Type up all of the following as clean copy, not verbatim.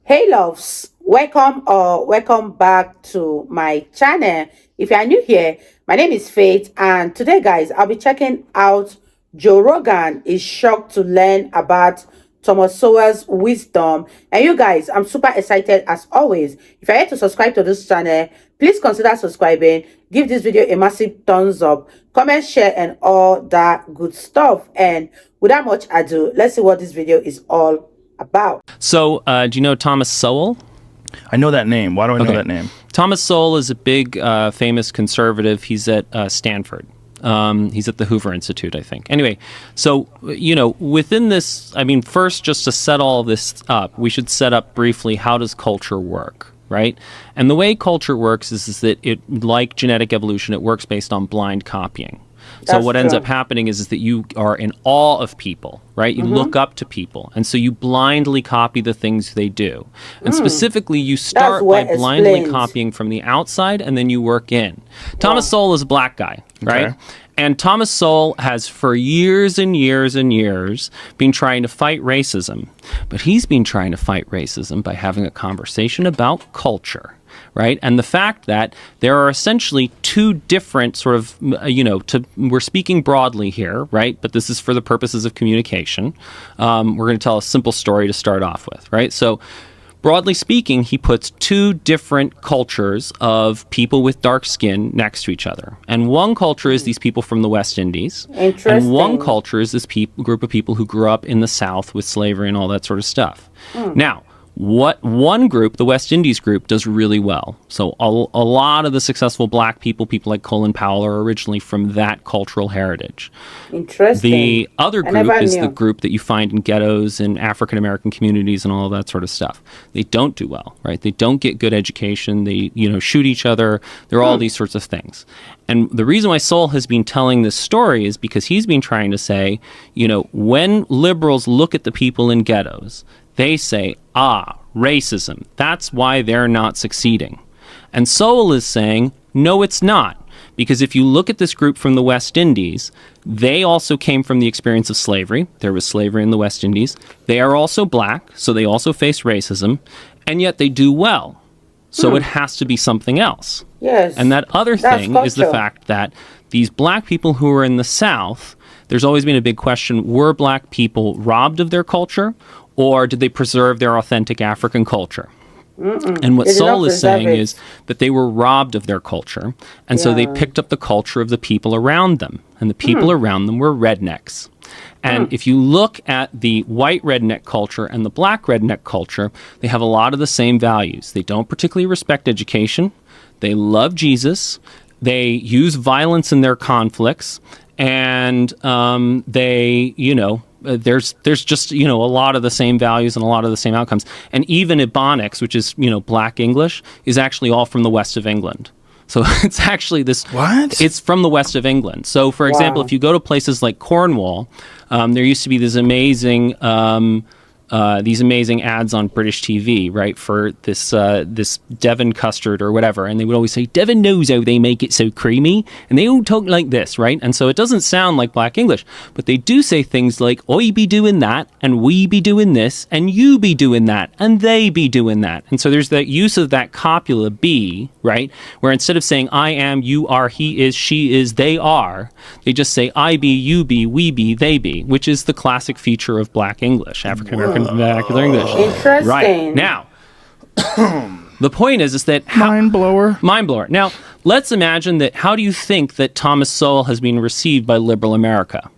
Hey loves, welcome or welcome back to my channel. If you are new here, my name is Faith, and today guys, I'll be checking out Joe Rogan is shocked to learn about Thomas Sowell's wisdom. And you guys, I'm super excited as always. If you're here to subscribe to this channel, please consider subscribing, give this video a massive thumbs up, comment, share, and all that good stuff. And without much ado, let's see what this video is all about. So, do you know Thomas Sowell? I know that name. Why do I know that name? Thomas Sowell is a big, famous conservative. He's at Stanford. He's at the Hoover Institute, I think. Anyway, so, within this, first, just to set all this up, we should set up briefly, how does culture work, right? And the way culture works is that it, like genetic evolution, it works based on blind copying. So what ends up happening is that you are in awe of people, right? You look up to people. And so you blindly copy the things they do. And specifically, you start by blindly copying from the outside, and then you work in. Thomas Sowell is a black guy, right? Okay. And Thomas Sowell has for years and years and years been trying to fight racism. But he's been trying to fight racism by having a conversation about culture. Right. And the fact that there are essentially two different sort of, we're speaking broadly here. Right. But this is for the purposes of communication. We're going to tell a simple story to start off with. Right. So broadly speaking, he puts two different cultures of people with dark skin next to each other. And one culture is these people from the West Indies. And one culture is this group of people who grew up in the South with slavery and all that sort of stuff. Now, what one group, the West Indies group, does really well. So a lot of the successful black people like Colin Powell, are originally from that cultural heritage. Interesting. The other group is the group that you find in ghettos and African American communities and all that sort of stuff. They don't do well, right? They don't get good education. They, shoot each other. There are all these sorts of things. And the reason why Sowell has been telling this story is because he's been trying to say, when liberals look at the people in ghettos, they say, racism. That's why they're not succeeding. And Sowell is saying, no, it's not. Because if you look at this group from the West Indies, they also came from the experience of slavery. There was slavery in the West Indies. They are also black, so they also face racism, and yet they do well. So it has to be something else. Yes. And that other thing is the fact that these black people who are in the South, there's always been a big question, were black people robbed of their culture? Or did they preserve their authentic African culture? And what Sowell is saying is that they were robbed of their culture. And so they picked up the culture of the people around them. And the people around them were rednecks. And if you look at the white redneck culture and the black redneck culture, they have a lot of the same values. They don't particularly respect education. They love Jesus. They use violence in their conflicts. And there's just, a lot of the same values and a lot of the same outcomes. And even Ebonics, which is, Black English, is actually all from the west of England. So it's actually this... What? It's from the west of England. So, for example, if you go to places like Cornwall, there used to be this amazing ads on British TV, right, for this Devon custard or whatever, and they would always say, Devon knows how they make it so creamy, and they all talk like this, right? And so it doesn't sound like Black English, but they do say things like, I be doing that, and we be doing this, and you be doing that, and they be doing that. And so there's that use of that copula be, right, where instead of saying I am, you are, he is, she is, they are, they just say I be, you be, we be, they be, which is the classic feature of Black English, African American vernacular English. Interesting. Right. Now, the point is that... Mind blower. Now, let's imagine that, how do you think that Thomas Sowell has been received by liberal America?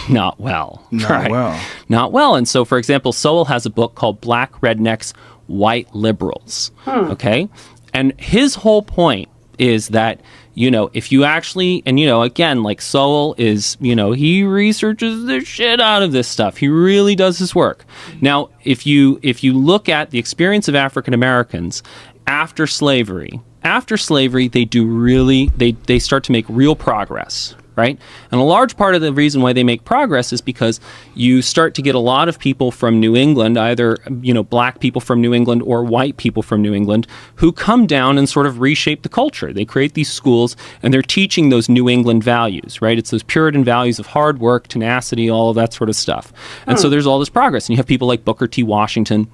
Not well. Not well. And so, for example, Sowell has a book called Black Rednecks, White Liberals. Okay? And his whole point is that, if you actually, and, again, like Sowell is, he researches the shit out of this stuff. He really does his work. Now, if you look at the experience of African Americans after slavery, they do really, they start to make real progress, right? And a large part of the reason why they make progress is because you start to get a lot of people from New England, either, black people from New England or white people from New England, who come down and sort of reshape the culture. They create these schools and they're teaching those New England values, right? It's those Puritan values of hard work, tenacity, all of that sort of stuff. And so there's all this progress. And you have people like Booker T. Washington.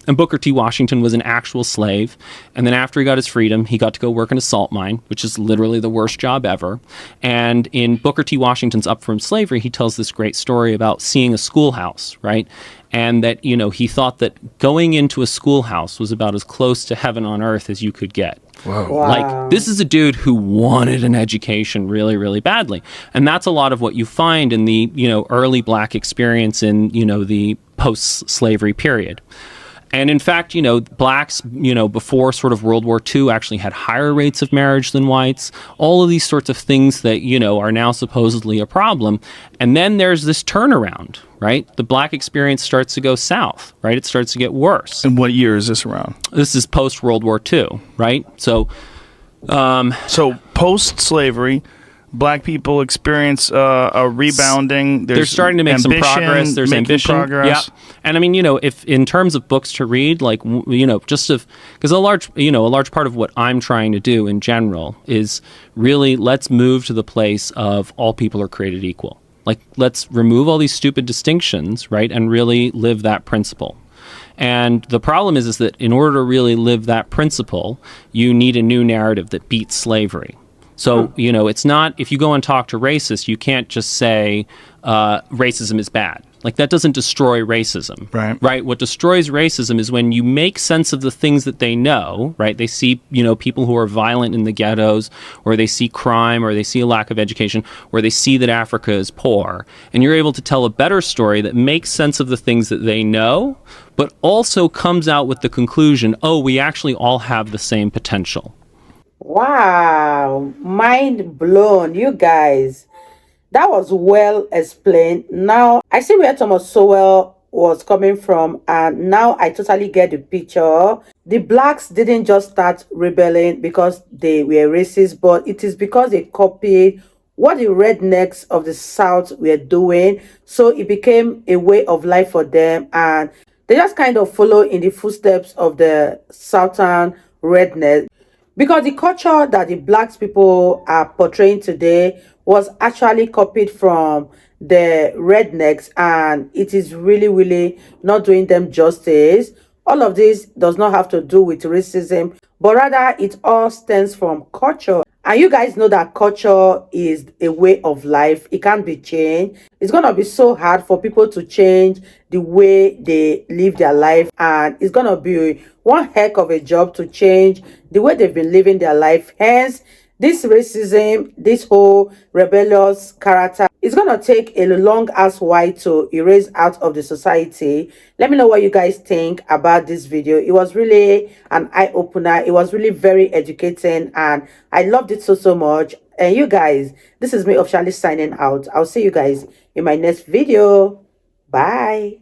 And Booker T. Washington was an actual slave. And then after he got his freedom, he got to go work in a salt mine, which is literally the worst job ever. And in Booker T. Washington's Up From Slavery, he tells this great story about seeing a schoolhouse, right? And that, he thought that going into a schoolhouse was about as close to heaven on earth as you could get. Whoa. Wow. Like, this is a dude who wanted an education really, really badly. And that's a lot of what you find in the, early black experience in, the post-slavery period. And in fact, blacks, before sort of World War II actually had higher rates of marriage than whites, all of these sorts of things that, are now supposedly a problem. And then there's this turnaround, right? The black experience starts to go south, right? It starts to get worse. And what year is this around? This is post-World War II, right? So post-slavery, black people experience a rebounding. They're starting to make some progress. There's ambition. Progress. Yeah. And I mean, if in terms of books to read, like, because a large part of what I'm trying to do in general is really let's move to the place of all people are created equal. Like, let's remove all these stupid distinctions, right? And really live that principle. And the problem is that in order to really live that principle, you need a new narrative that beats slavery. So, it's not, if you go and talk to racists, you can't just say racism is bad. Like, that doesn't destroy racism. Right? What destroys racism is when you make sense of the things that they know, right? They see, people who are violent in the ghettos, or they see crime, or they see a lack of education, or they see that Africa is poor. And you're able to tell a better story that makes sense of the things that they know, but also comes out with the conclusion, oh, we actually all have the same potential. Wow, mind blown, you guys. That was well explained. Now I see where Thomas Sowell was coming from, and now I totally get the picture. The blacks didn't just start rebelling because they were racist, but it is because they copied what the rednecks of the South were doing. So it became a way of life for them, and they just kind of follow in the footsteps of the Southern rednecks. Because the culture that the blacks people are portraying today was actually copied from the rednecks, and it is really, really not doing them justice. All of this does not have to do with racism, but rather it all stems from culture. And you guys know that culture is a way of life. It can't be changed. It's going to be so hard for people to change the way they live their life. And it's going to be one heck of a job to change the way they've been living their life. Hence, this racism, this whole rebellious character, is going to take a long ass while to erase out of the society. Let me know what you guys think about this video. It was really an eye-opener. It was really very educating, and I loved it so much. And you guys, this is me officially signing out. I'll see you guys in my next video. Bye.